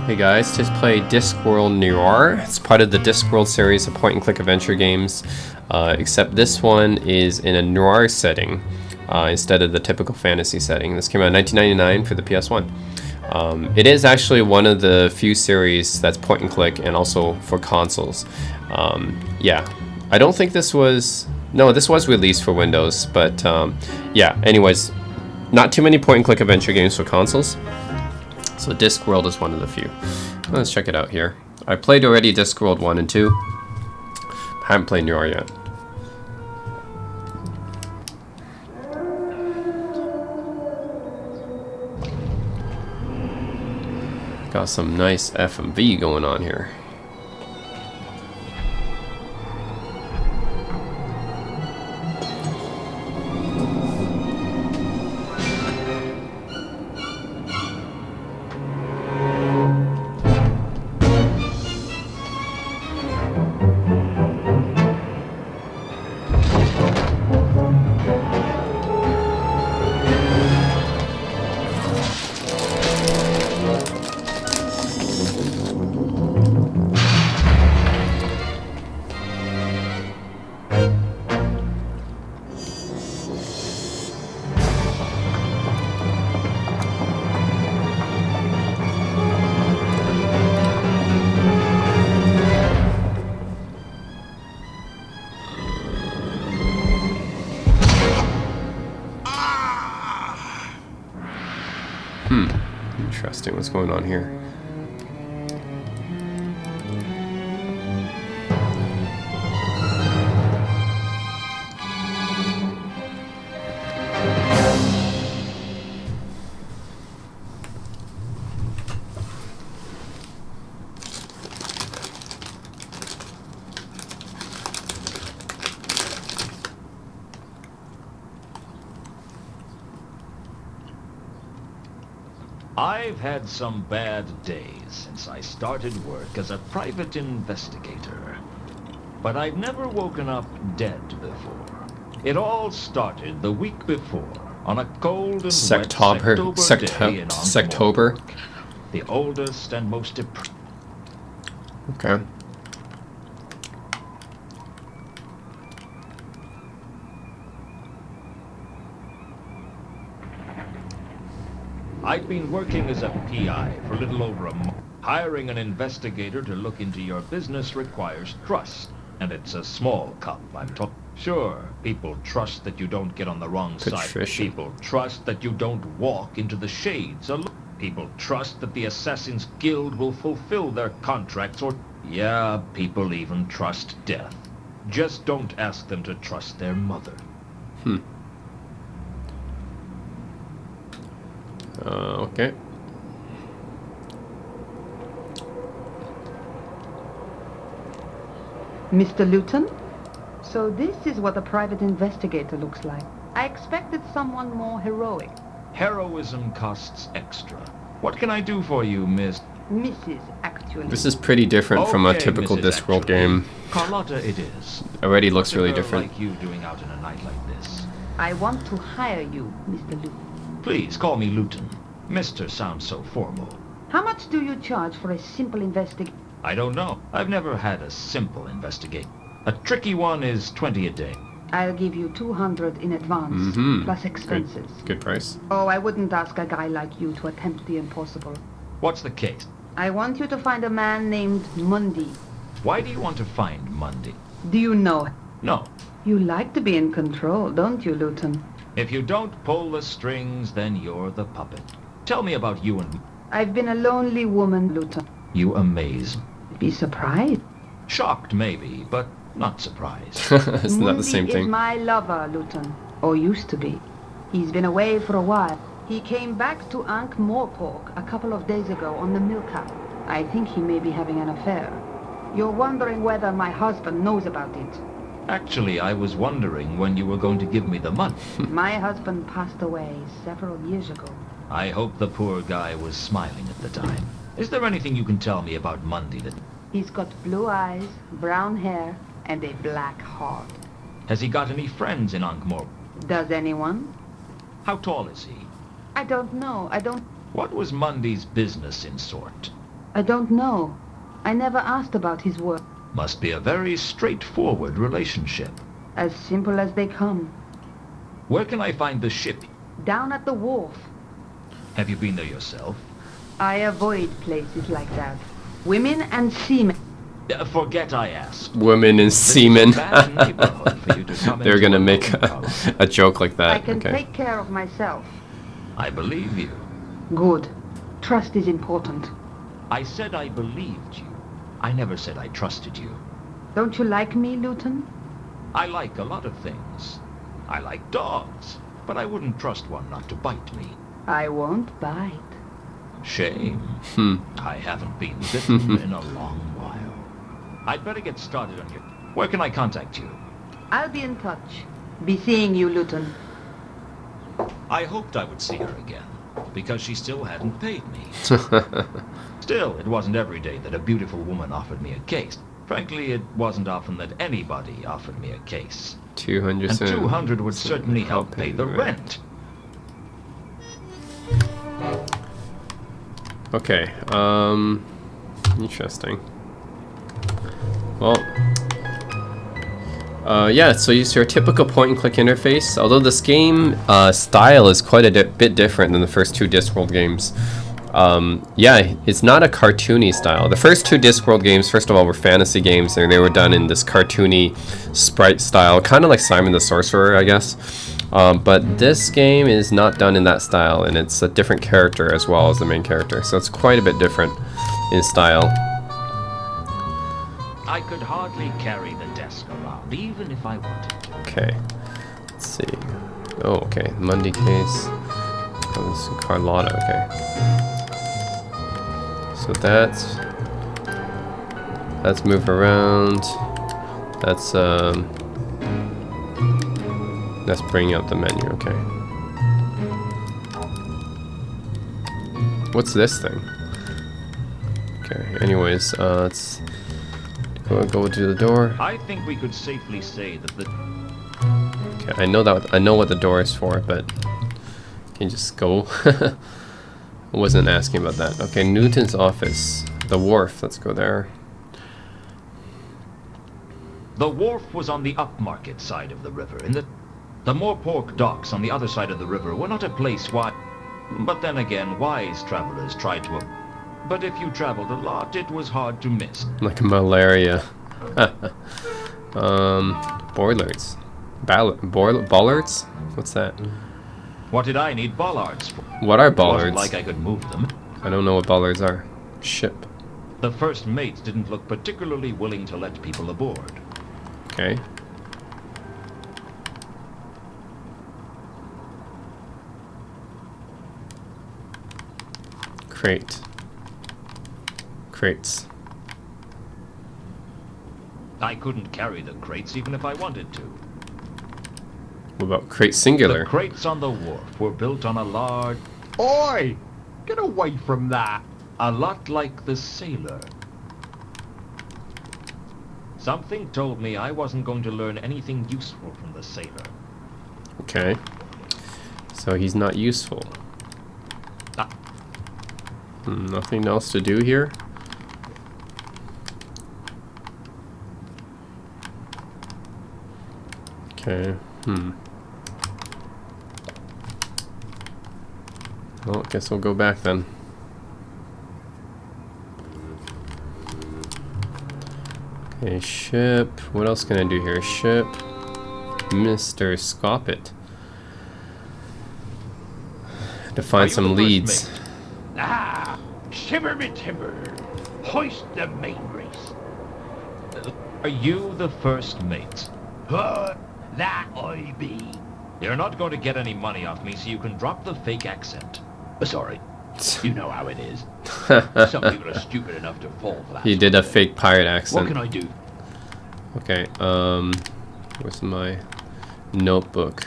Hey guys, just play Discworld Noir. It's part of the Discworld series of point-and-click adventure games, except this one is in a noir setting instead of the typical fantasy setting. This came out in 1999 for the PS1. It is actually one of the few series that's point-and-click and also for consoles. Yeah, I don't think this was... No, this was released for Windows, but yeah, anyways, not too many point-and-click adventure games for consoles. So Discworld is one of the few. Let's check it out here. I played already Discworld 1 and 2. Haven't played Noir yet. Got some nice FMV going on here. Interesting, what's going on here? I've had some bad days since I started work as a private investigator. But I've never woken up dead before. It all started the week before, on a cold and wet Sectober day in Sectober. The oldest and most Okay. I've been working as a PI for a little over a month. Hiring an investigator to look into your business requires trust, and it's a small cup, I'm talking. Sure, people trust that you don't get on the wrong side. People trust that you don't walk into the shades. People trust that the Assassin's Guild will fulfill their contracts, or... Yeah, people even trust death. Just don't ask them to trust their mother. Okay. Mr. Luton? So this is what a private investigator looks like. I expected someone more heroic. Heroism costs extra. What can I do for you, Miss... Mrs. Actually. This is pretty different from a typical Discworld game. Carlotta it is. Already looks really different. Like you doing out in a night like this? I want to hire you, Mr. Luton. Please, call me Luton. Mr. sounds so formal. How much do you charge for a simple investigation? I don't know. I've never had a simple investigation. A tricky one is 20 a day. I'll give you 200 in advance, plus expenses. Good price. Oh, I wouldn't ask a guy like you to attempt the impossible. What's the case? I want you to find a man named Mundy. Why do you want to find Mundy? Do you know? No. You like to be in control, don't you, Luton? If you don't pull the strings, then you're the puppet. Tell me about you and... I've been a lonely woman, Luton. You amaze. Be surprised. Shocked, maybe, but not surprised. It's not the same Mundy thing. is my lover, Luton. Or used to be. He's been away for a while. He came back to Ankh-Morpork a couple of days ago on the Milka. I think he may be having an affair. You're wondering whether my husband knows about it. Actually, I was wondering when you were going to give me the money. My husband passed away several years ago. I hope the poor guy was smiling at the time. Is there anything you can tell me about Mundy that... He's got blue eyes, brown hair, and a black heart. Has he got any friends in Ankh-Morpork? Does anyone? How tall is he? I don't know. What was Mundy's business in sort? I don't know. I never asked about his work. Must be a very straightforward relationship. As simple as they come. Where can I find the ship? Down at the wharf. Have you been there yourself? I avoid places like that. Women and seamen. Forget I asked. Women and seamen. Bad neighborhood for you to come They're into gonna alone, make Carlo. a joke like that. I can Okay. take care of myself. I believe you. Good. Trust is important. I said I believed you. I never said I trusted you. Don't you like me, Luton? I like a lot of things. I like dogs, but I wouldn't trust one not to bite me. I won't bite. Shame. Hmm. I haven't been bitten in a long while. I'd better get started on you. Where can I contact you? I'll be in touch. Be seeing you, Luton. I hoped I would see her again, because she still hadn't paid me. Still, it wasn't every day that a beautiful woman offered me a case. Frankly, it wasn't often that anybody offered me a case. 200 And cents. 200 would certainly help pay the rent. Okay, interesting. Well, yeah, so it's your typical point-and-click interface, although this game style is quite a bit different than the first two Discworld games. Yeah, it's not a cartoony style. The first two Discworld games, first of all, were fantasy games, and they were done in this cartoony sprite style, kind of like Simon the Sorcerer, I guess. But this game is not done in that style, and it's a different character as well as the main character, so it's quite a bit different in style. I could hardly carry the desk around, even if I wanted to. Okay, let's see. Oh, okay, Monday case. Oh, this is Carlotta, okay. So that's move around. That's bringing up the menu, okay. What's this thing? Okay, anyways, let's go to the door. I think we could safely say that the... Okay, I know what the door is for, but can you just go? I wasn't asking about that. Okay, Newton's office. The wharf, let's go there. The wharf was on the upmarket side of the river, and the Moorpork docks on the other side of the river were not a place why... But then again, wise travelers tried to... But if you traveled a lot, it was hard to miss. Like malaria. Boilers. Bollards? What's that? What did I need bollards for? What are It wasn't bollards? like I could move them. I don't know what bollards are. Ship. The first mate didn't look particularly willing to let people aboard. Okay. Crate. Crates. I couldn't carry the crates even if I wanted to. What about crate singular? The crates on the wharf were built on a large... Oi! Get away from that! A lot like the sailor. Something told me I wasn't going to learn anything useful from the sailor. Okay. So he's not useful. Ah. Nothing else to do here? Okay. Well, I guess we'll go back then. Okay, ship. What else can I do here? Ship. Mr. Scoppet. To find you some the first leads. mate? Ah! Shiver me timber! Hoist the mainbrace! Are you the first mate? That I be. You're not going to get any money off me, so you can drop the fake accent. Sorry. You know how it is. Some people are stupid enough to fall for that. He did a fake pirate accent. What can I do? Okay, where's my notebook?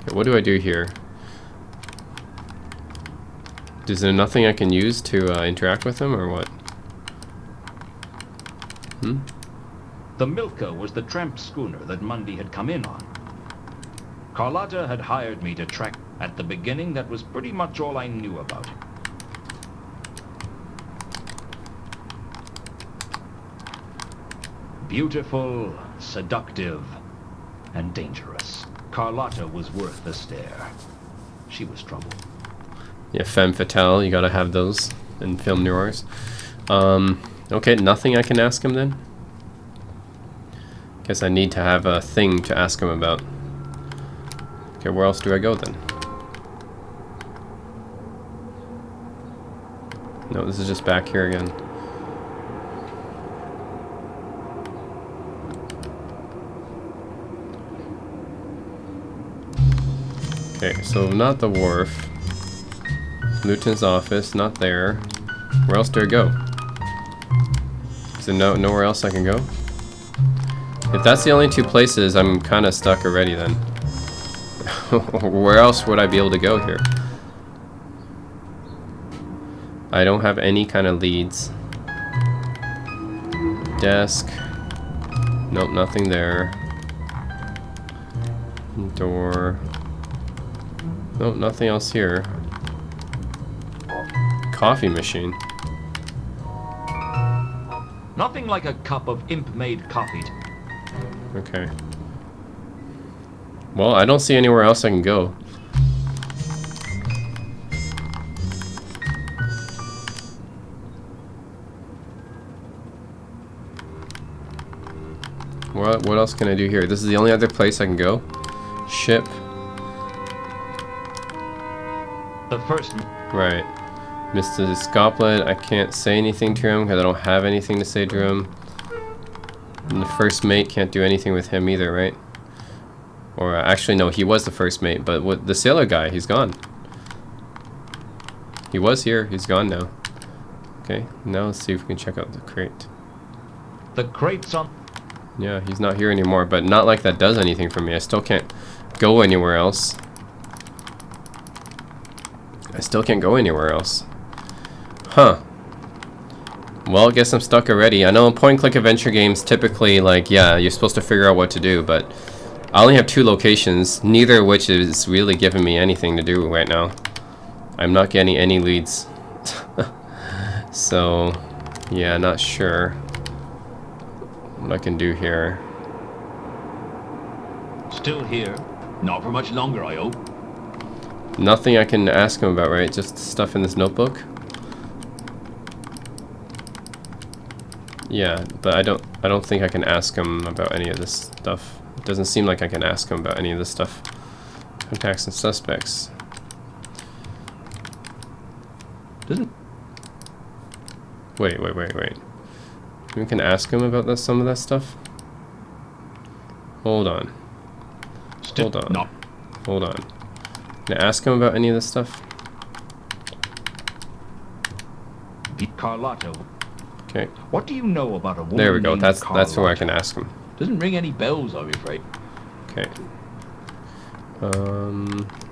Okay, what do I do here? Is there nothing I can use to interact with him, or what? The Milka was the tramp schooner that Mundy had come in on. Carlotta had hired me to track. At the beginning, that was pretty much all I knew about him. Beautiful, seductive, and dangerous. Carlotta was worth the stare. She was trouble. Yeah, femme fatale, you gotta have those in film noirs. Okay, nothing I can ask him then? Guess I need to have a thing to ask him about. Okay, where else do I go then? No, this is just back here again. Okay, so not the wharf. Lieutenant's office, not there. Where else do I go? Is there nowhere else I can go? If that's the only two places, I'm kind of stuck already then. Where else would I be able to go here? I don't have any kind of leads. Desk. Nope, nothing there. Door. Nope, nothing else here. Coffee machine. Nothing like a cup of imp-made coffee. Okay. Well, I don't see anywhere else I can go. What else can I do here? This is the only other place I can go? Ship. The first... Right. Mr. Scotland, I can't say anything to him because I don't have anything to say to him. And the first mate can't do anything with him either, right? Or actually, no, he was the first mate, but what the sailor guy, he's gone. He was here, he's gone now. Okay, now let's see if we can check out the crate. The crate's on... Yeah, he's not here anymore, but not like that does anything for me. I still can't go anywhere else. I still can't go anywhere else. Huh. Well, I guess I'm stuck already. I know in point-and-click adventure games, typically, like, yeah, you're supposed to figure out what to do, but I only have 2 locations, neither of which is really giving me anything to do right now. I'm not getting any leads. So, yeah, not sure what I can do here. Still here. Not for much longer, I hope. Nothing I can ask him about, right? Just stuff in this notebook? Yeah, but I don't think I can ask him about any of this stuff. It doesn't seem like I can ask him about any of this stuff. Contacts and suspects. Doesn't... Wait. We can ask him about this, some of that stuff? Hold on. Hold on. No. Hold on. Can I ask him about any of this stuff? Carlotta. Okay. What do you know about a woman There we go. named That's Carlotta? where I can ask him. Doesn't ring any bells, I'm afraid. Okay.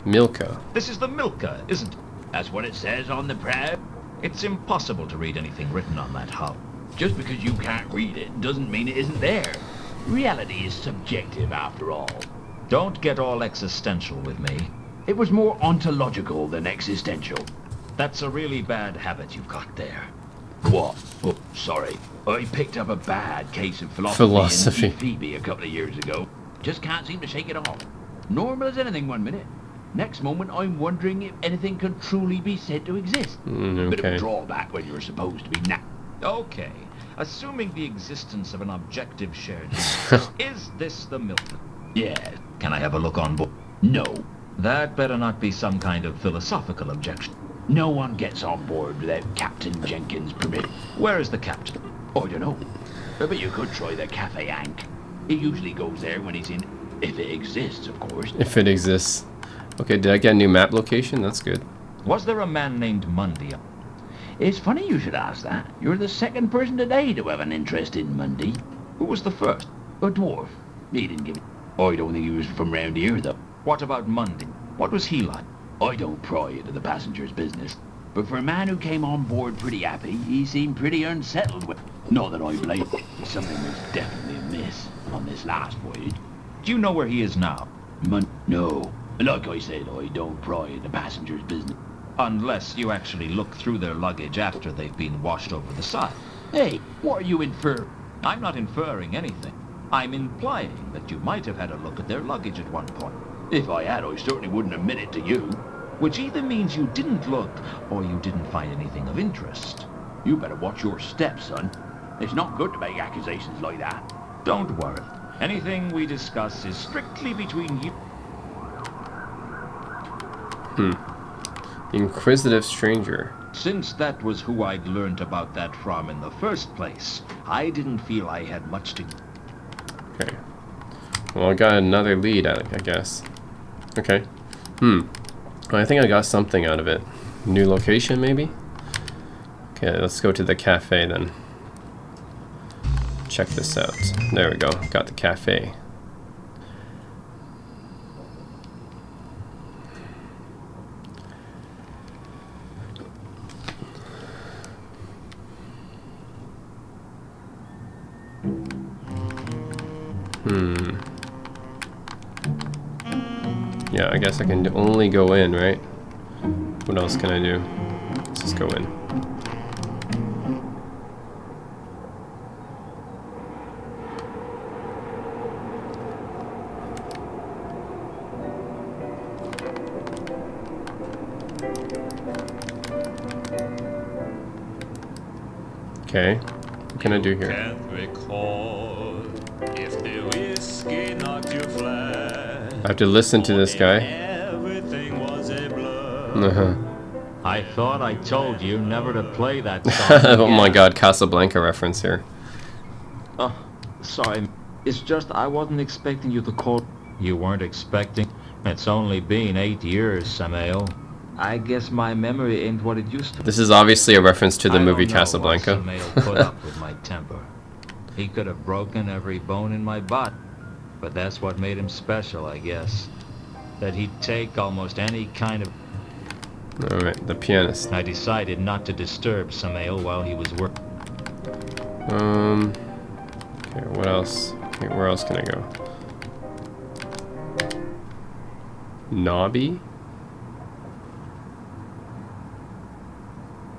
Milka. This is the Milka, isn't it? That's what it says on the prep. It's impossible to read anything written on that hub. Just because you can't read it doesn't mean it isn't there. Reality is subjective after all. Don't get all existential with me. It was more ontological than existential. That's a really bad habit you've got there. What? Oh, sorry. I picked up a bad case of philosophy in Phoebe a couple of years ago. Just can't seem to shake it off. Normal as anything 1 minute. Next moment, I'm wondering if anything can truly be said to exist. Okay. Bit of a drawback when you're supposed to be Okay. Assuming the existence of an objective shared universe, is this the Milka? Yeah. Can I have a look on board? No. That better not be some kind of philosophical objection. No one gets on board without Captain Jenkins' permission. Where is the captain? I don't know. But you could try the Cafe Ank. He usually goes there when he's in... If it exists, of course. If it exists. Okay, did I get a new map location? That's good. Was there a man named Mundy? It's funny you should ask that. You're the second person today to have an interest in Mundy. Who was the first? A dwarf. He didn't give it. I don't think he was from round here, though. What about Mundy? What was he like? I don't pry into the passenger's business. But for a man who came on board pretty happy, he seemed pretty unsettled with... Not that I blame him. Something was definitely amiss on this last voyage. Do you know where he is now? No. Like I said, I don't pry in the passenger's business. Unless you actually look through their luggage after they've been washed over the side. Hey, what are you inferring? I'm not inferring anything. I'm implying that you might have had a look at their luggage at one point. If I had, I certainly wouldn't admit it to you. Which either means you didn't look, or you didn't find anything of interest. You better watch your steps, son. It's not good to make accusations like that. Don't worry. Anything we discuss is strictly between you. Inquisitive stranger. Since that was who I'd learned about that from in the first place, I didn't feel I had much to... Okay. Well, I got another lead, I guess. Okay. I think I got something out of it. New location, maybe? Okay, let's go to the cafe then. Check this out. There we go. Got the cafe. Yeah, I guess I can only go in, right? What else can I do? Let's just go in. Okay, what can I do here? Can't recall if the whiskey knocked you flat. I have to listen to this guy. Everything was a blur. I thought I told you never to play that song. Oh my again. god, Casablanca reference here. Oh, sorry. It's just I wasn't expecting you to call. You weren't expecting? It's only been 8 years, Samael. I guess my memory ain't what it used to be. This is obviously a reference to the I movie don't know Casablanca. what Samael put up with my temper. He could have broken every bone in my butt. But that's what made him special, I guess. That he'd take almost any kind of... Alright, the pianist. I decided not to disturb Samael while he was working. Okay, what else? Okay, where else can I go? Nobby?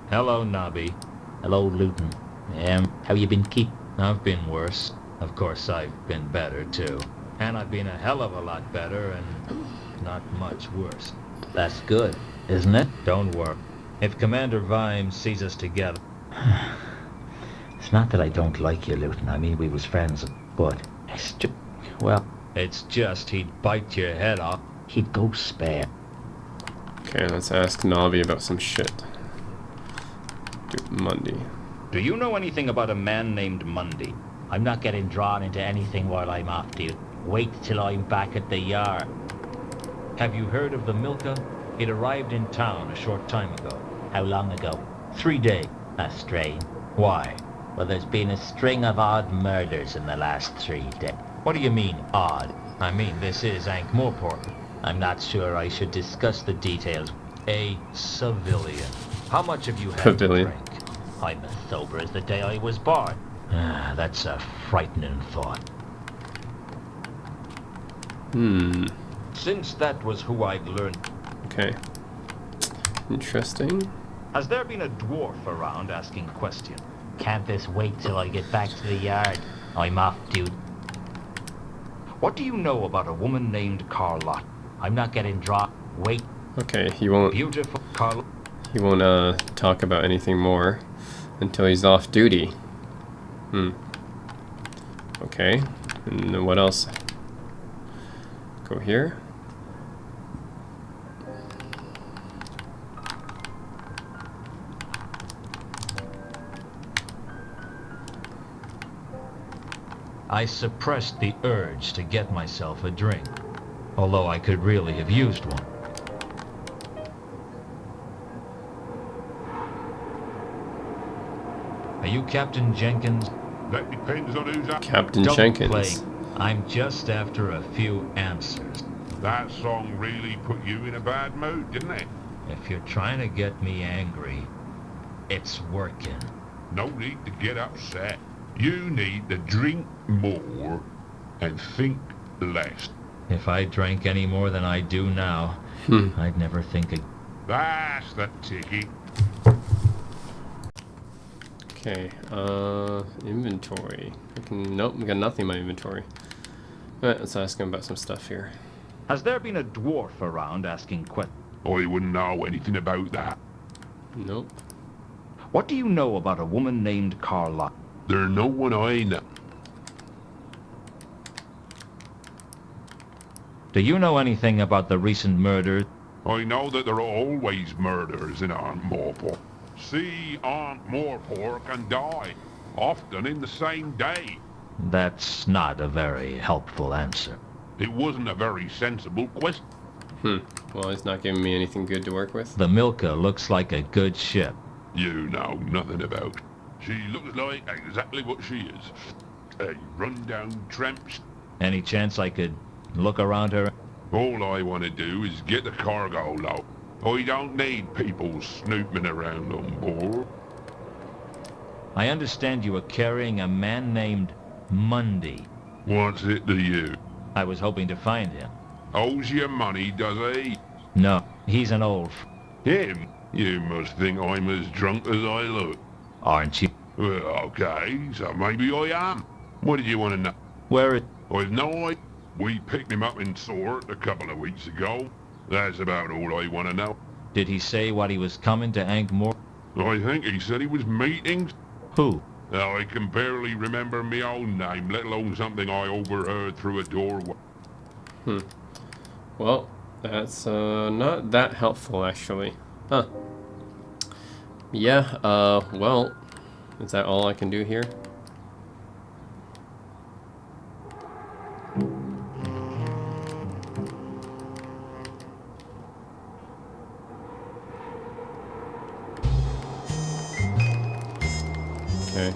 Hello, Nobby. Hello, Luton. How you been keep? I've been worse. Of course, I've been better, too. And I've been a hell of a lot better and not much worse. That's good, isn't it? Don't worry. If Commander Vimes sees us together... It's not that I don't like you, Luton. I mean, we was friends, but it's just, well, It's just he'd bite your head off. he'd go spare. Okay, let's ask Nobby about some shit. Monday. Do you know anything about a man named Mundy? I'm not getting drawn into anything while I'm off, dude. Wait till I'm back at the yard. Have you heard of the Milka? It arrived in town a short time ago. How long ago? 3 days. That's strange. Why? Well, there's been a string of odd murders in the last 3 days. What do you mean, odd? I mean, this is Ankh-Morpork. I'm not sure I should discuss the details. A civilian. How much have you had Pavilion. to drink? I'm as sober as the day I was born. Ah, that's a frightening thought. Since that was who I'd learned... Okay. Interesting. Has there been a dwarf around asking questions? Can't this wait till I get back to the yard? I'm off, dude. What do you know about a woman named Carlotte? I'm not getting drawn. Wait. Okay, he won't Beautiful Carlotte. talk about anything more until he's off duty. Okay. And then what else? Go here. I suppressed the urge to get myself a drink, although I could really have used one. Are you Captain Jenkins? That depends on who's up. Captain Don't Jenkins. play. I'm just after a few answers. That song really put you in a bad mood, didn't it? If you're trying to get me angry, it's working. No need to get upset. You need to drink more and think less. If I drank any more than I do now, I'd never think of... That's the ticket. Okay, inventory. Nope, we got nothing in my inventory. Alright, let's ask him about some stuff here. Has there been a dwarf around asking questions? I wouldn't know anything about that. Nope. What do you know about a woman named Carla? There's no one I know. Do you know anything about the recent murder? I know that there are always murders in Aunt Morpork. See Aunt Morpork and die, often in the same day. That's not a very helpful answer. It wasn't a very sensible question. Well, he's not giving me anything good to work with. The Milka looks like a good ship. You know nothing about. She looks like exactly what she is. A run-down tramp. Any chance I could look around her? All I want to do is get the cargo load. I don't need people snooping around on board. I understand you were carrying a man named Mundy. What's it to you? I was hoping to find him. Owes you money, does he? No, he's an old Him? You must think I'm as drunk as I look. aren't you? Well, okay, so maybe I am. What did you want to know? Where is... I've no idea. We picked him up in Sort a couple of weeks ago. That's about all I want to know. Did he say what he was coming to Ankh-Morpork? I think he said he was meeting. Who? I can barely remember my own name, let alone something I overheard through a doorway. Well, that's not that helpful, actually. Huh. Yeah, well, is that all I can do here? Okay.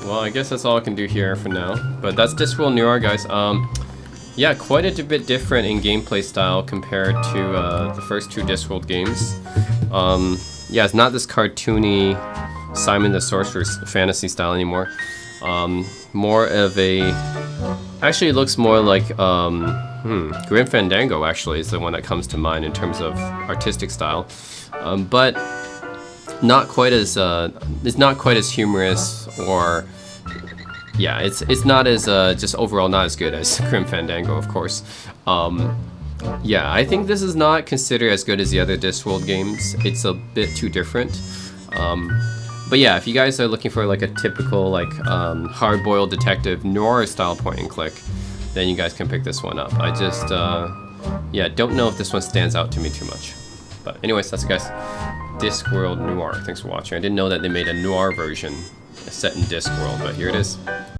Well, I guess that's all I can do here for now. But that's Discworld Noir, guys. Yeah, quite a bit different in gameplay style compared to the first two Discworld games. Yeah, it's not this cartoony Simon the Sorcerer's fantasy style anymore. More of a... Actually, it looks more like Grim Fandango, actually, is the one that comes to mind in terms of artistic style. But not quite as... it's not quite as humorous or... Yeah, it's not as, just overall not as good as Grim Fandango, of course. Yeah, I think this is not considered as good as the other Discworld games. It's a bit too different. But yeah, if you guys are looking for like a typical like hard-boiled detective noir style point and click, then you guys can pick this one up. I just, yeah, don't know if this one stands out to me too much. But anyways, that's it, guys. Discworld Noir. Thanks for watching. I didn't know that they made a noir version set in Discworld, but here it is.